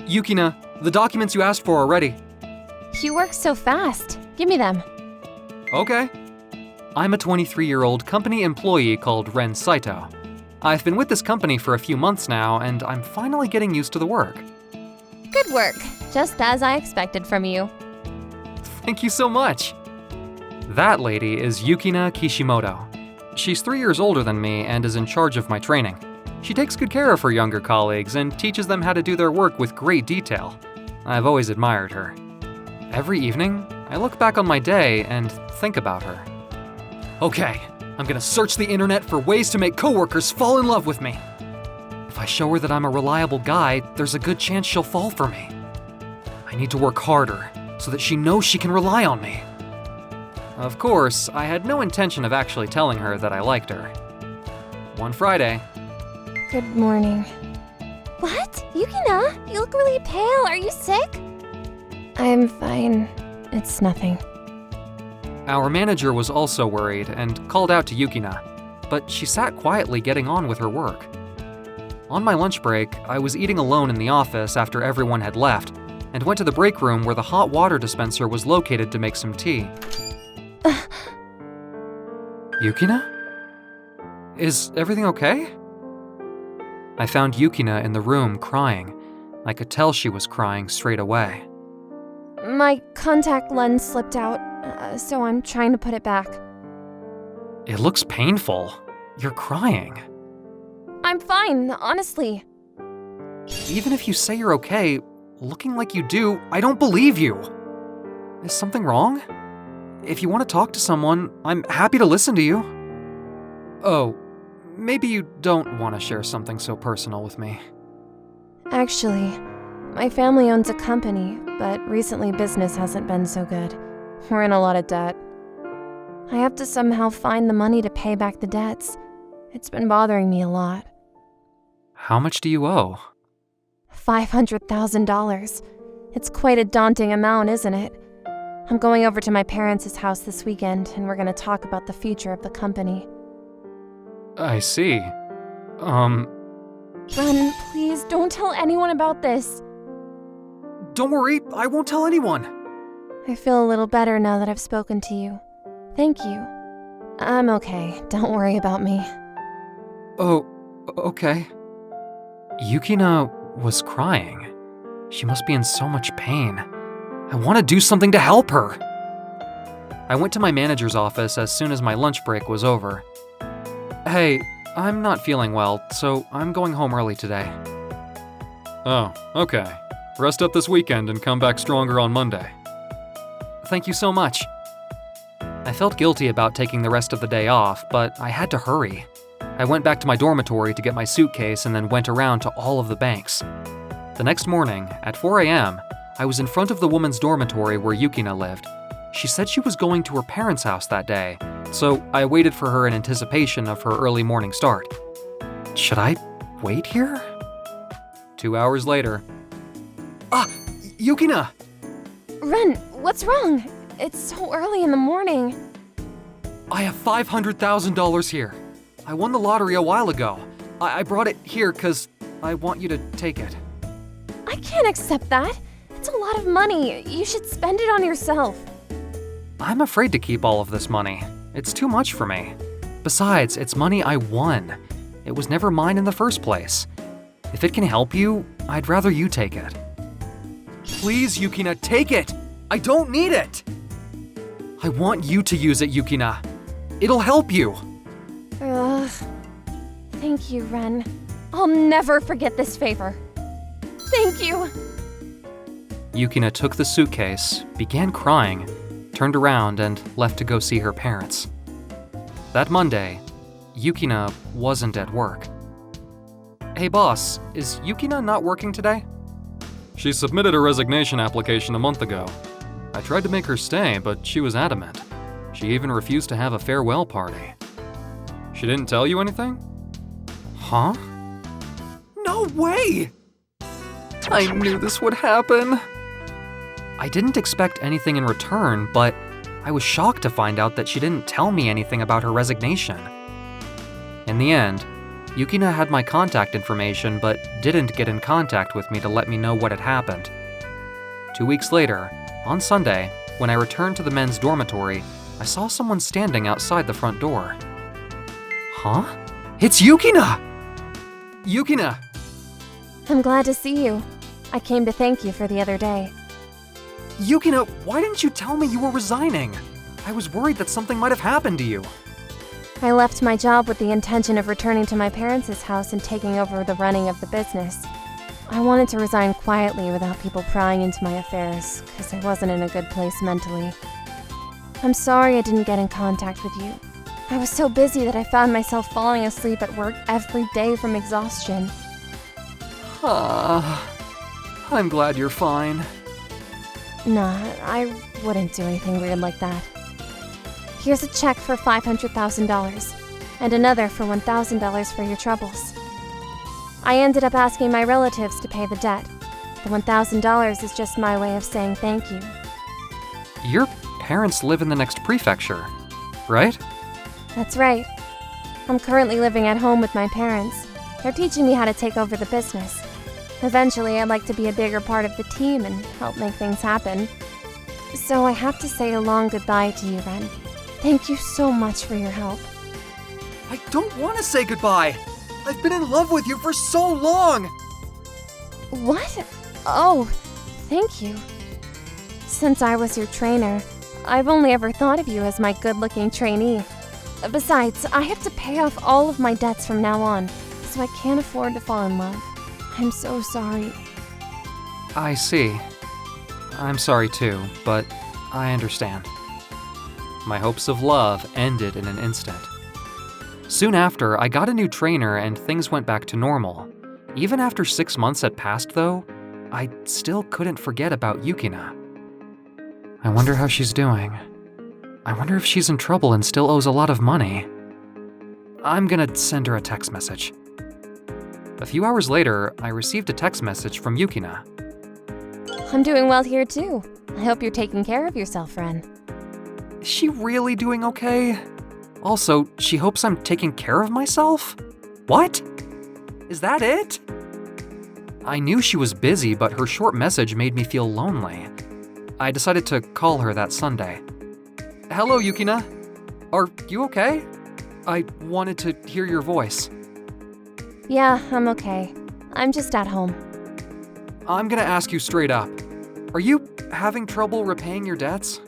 Yukina, the documents you asked for are ready. You work so fast. Give me them. Okay. I'm a 23-year-old company employee called Ren Saito. I've been with this company for a few months now, and I'm finally getting used to the work. Good work. Just as I expected from you. Thank you so much. That lady is Yukina Kishimoto. She's 3 years older than me and is in charge of my training. She takes good care of her younger colleagues and teaches them how to do their work with great detail. I've always admired her. Every evening, I look back on my day and think about her. Okay, I'm gonna search the internet for ways to make coworkers fall in love with me. If I show her that I'm a reliable guy, there's a good chance she'll fall for me. I need to work harder so that she knows she can rely on me. Of course, I had no intention of actually telling her that I liked her. One Friday. Good morning. What? Yukina, you look really pale. Are you sick? I'm fine. It's nothing. Our manager was also worried and called out to Yukina, but she sat quietly getting on with her work. On my lunch break, I was eating alone in the office after everyone had left, and went to the break room where the hot water dispenser was located to make some tea. Yukina? Is everything okay? I found Yukina in the room crying. I could tell she was crying straight away. My contact lens slipped out, so I'm trying to put it back. It looks painful. You're crying. I'm fine, honestly. Even if you say you're okay, looking like you do, I don't believe you. Is something wrong? If you want to talk to someone, I'm happy to listen to you. Oh, maybe you don't want to share something so personal with me. Actually, my family owns a company, but recently business hasn't been so good. We're in a lot of debt. I have to somehow find the money to pay back the debts. It's been bothering me a lot. How much do you owe? $500,000. It's quite a daunting amount, isn't it? I'm going over to my parents' house this weekend, and we're going to talk about the future of the company. I see. Ren, please don't tell anyone about this. Don't worry, I won't tell anyone. I feel a little better now that I've spoken to you. Thank you. I'm okay. Don't worry about me. Oh, okay. Yukina was crying. She must be in so much pain. I want to do something to help her. I went to my manager's office as soon as my lunch break was over. Hey, I'm not feeling well, so I'm going home early today. Oh, okay. Rest up this weekend and come back stronger on Monday. Thank you so much. I felt guilty about taking the rest of the day off, but I had to hurry. I went back to my dormitory to get my suitcase and then went around to all of the banks. The next morning, at 4 a.m., I was in front of the woman's dormitory where Yukina lived. She said she was going to her parents' house that day, so I waited for her in anticipation of her early morning start. Should I wait here? 2 hours later. Ah, Yukina! Ren, what's wrong? It's so early in the morning. I have $500,000 here. I won the lottery a while ago. I brought it here because I want you to take it. I can't accept that. It's a lot of money. You should spend it on yourself. I'm afraid to keep all of this money. It's too much for me. Besides, it's money I won. It was never mine in the first place. If it can help you, I'd rather you take it. Please, Yukina, take it! I don't need it! I want you to use it, Yukina. It'll help you. Ugh. Thank you, Ren. I'll never forget this favor. Thank you. Yukina took the suitcase, began crying, turned around, and left to go see her parents. That Monday, Yukina wasn't at work. Hey boss, is Yukina not working today? She submitted a resignation application a month ago. I tried to make her stay, but she was adamant. She even refused to have a farewell party. She didn't tell you anything? Huh? No way! I knew this would happen. I didn't expect anything in return, but I was shocked to find out that she didn't tell me anything about her resignation. In the end, Yukina had my contact information but didn't get in contact with me to let me know what had happened. 2 weeks later, on Sunday, when I returned to the men's dormitory, I saw someone standing outside the front door. Huh? It's Yukina! Yukina! I'm glad to see you. I came to thank you for the other day. Yukina, why didn't you tell me you were resigning? I was worried that something might have happened to you. I left my job with the intention of returning to my parents' house and taking over the running of the business. I wanted to resign quietly without people prying into my affairs, because I wasn't in a good place mentally. I'm sorry I didn't get in contact with you. I was so busy that I found myself falling asleep at work every day from exhaustion. I'm glad you're fine. Nah, I wouldn't do anything weird like that. Here's a check for $500,000, and another for $1,000 for your troubles. I ended up asking my relatives to pay the debt. The $1,000 is just my way of saying thank you. Your parents live in the next prefecture, right? That's right. I'm currently living at home with my parents. They're teaching me how to take over the business. Eventually, I'd like to be a bigger part of the team and help make things happen. So I have to say a long goodbye to you, Ren. Thank you so much for your help. I don't want to say goodbye. I've been in love with you for so long. What? Oh, thank you. Since I was your trainer, I've only ever thought of you as my good-looking trainee. Besides, I have to pay off all of my debts from now on, so I can't afford to fall in love. I'm so sorry. I see. I'm sorry too, but I understand. My hopes of love ended in an instant. Soon after, I got a new trainer and things went back to normal. Even after 6 months had passed though, I still couldn't forget about Yukina. I wonder how she's doing. I wonder if she's in trouble and still owes a lot of money. I'm gonna send her a text message. A few hours later, I received a text message from Yukina. I'm doing well here too. I hope you're taking care of yourself, Ren. Is she really doing okay? Also, she hopes I'm taking care of myself? What? Is that it? I knew she was busy, but her short message made me feel lonely. I decided to call her that Sunday. Hello, Yukina. Are you okay? I wanted to hear your voice. Yeah, I'm okay. I'm just at home. I'm gonna ask you straight up. Are you having trouble repaying your debts?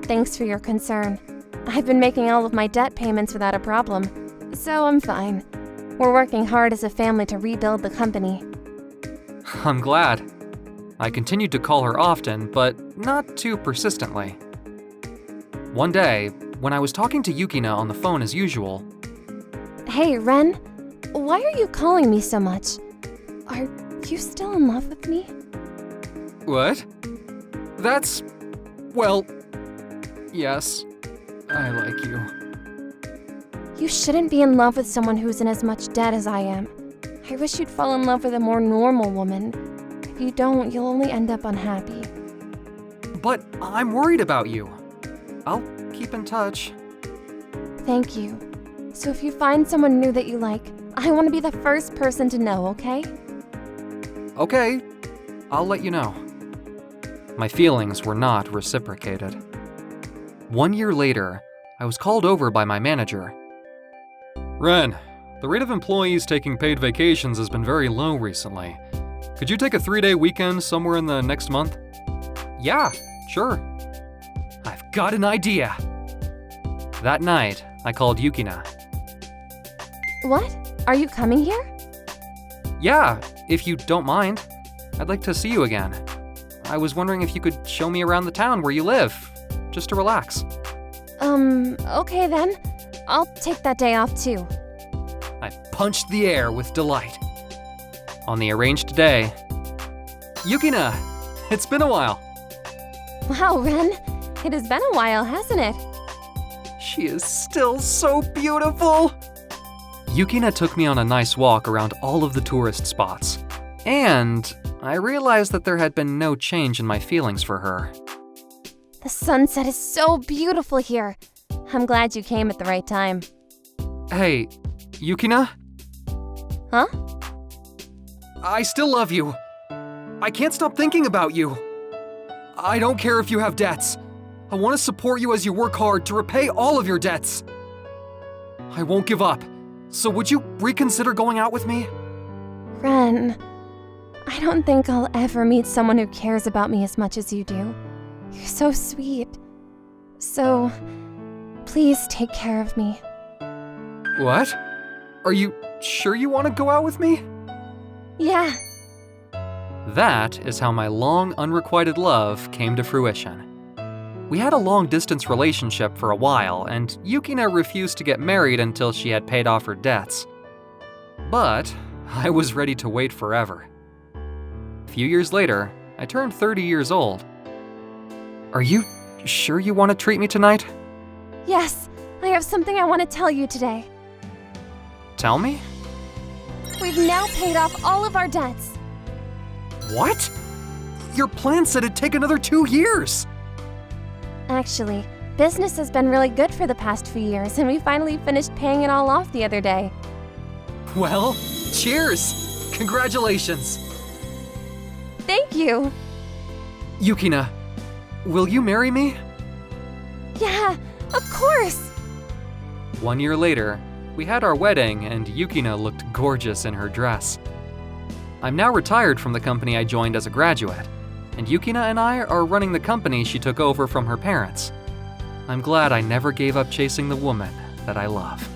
Thanks for your concern. I've been making all of my debt payments without a problem, so I'm fine. We're working hard as a family to rebuild the company. I'm glad. I continued to call her often, but not too persistently. One day, when I was talking to Yukina on the phone as usual. Hey, Ren. Why are you calling me so much? Are you still in love with me? What? That's... well... yes. I like you. You shouldn't be in love with someone who's in as much debt as I am. I wish you'd fall in love with a more normal woman. If you don't, you'll only end up unhappy. But I'm worried about you. I'll keep in touch. Thank you. So if you find someone new that you like, I want to be the first person to know, okay? Okay, I'll let you know. My feelings were not reciprocated. 1 year later, I was called over by my manager. Ren, the rate of employees taking paid vacations has been very low recently. Could you take a 3-day weekend somewhere in the next month? Yeah, sure. I've got an idea. That night, I called Yukina. What? Are you coming here? Yeah, if you don't mind. I'd like to see you again. I was wondering if you could show me around the town where you live, just to relax. Okay then. I'll take that day off too. I punched the air with delight. On the arranged day, Yukina, it's been a while. Wow, Ren. It has been a while, hasn't it? She is still so beautiful. Yukina took me on a nice walk around all of the tourist spots, and I realized that there had been no change in my feelings for her. The sunset is so beautiful here. I'm glad you came at the right time. Hey, Yukina, Huh? I still love you. I can't stop thinking about you. I don't care if you have debts. I want to support you as you work hard to repay all of your debts. I won't give up. So would you reconsider going out with me? Ren, I don't think I'll ever meet someone who cares about me as much as you do. You're so sweet. So, please take care of me. What? Are you sure you want to go out with me? Yeah. That is how my long, unrequited love came to fruition. We had a long-distance relationship for a while, and Yukina refused to get married until she had paid off her debts. But I was ready to wait forever. A few years later, I turned 30 years old. Are you sure you want to treat me tonight? Yes, I have something I want to tell you today. Tell me? We've now paid off all of our debts. What? Your plan said it'd take another 2 years. Actually, business has been really good for the past few years, and we finally finished paying it all off the other day. Well, cheers! Congratulations! Thank you! Yukina, will you marry me? Yeah, of course! 1 year later, we had our wedding and Yukina looked gorgeous in her dress. I'm now retired from the company I joined as a graduate, and Yukina and I are running the company she took over from her parents. I'm glad I never gave up chasing the woman that I love.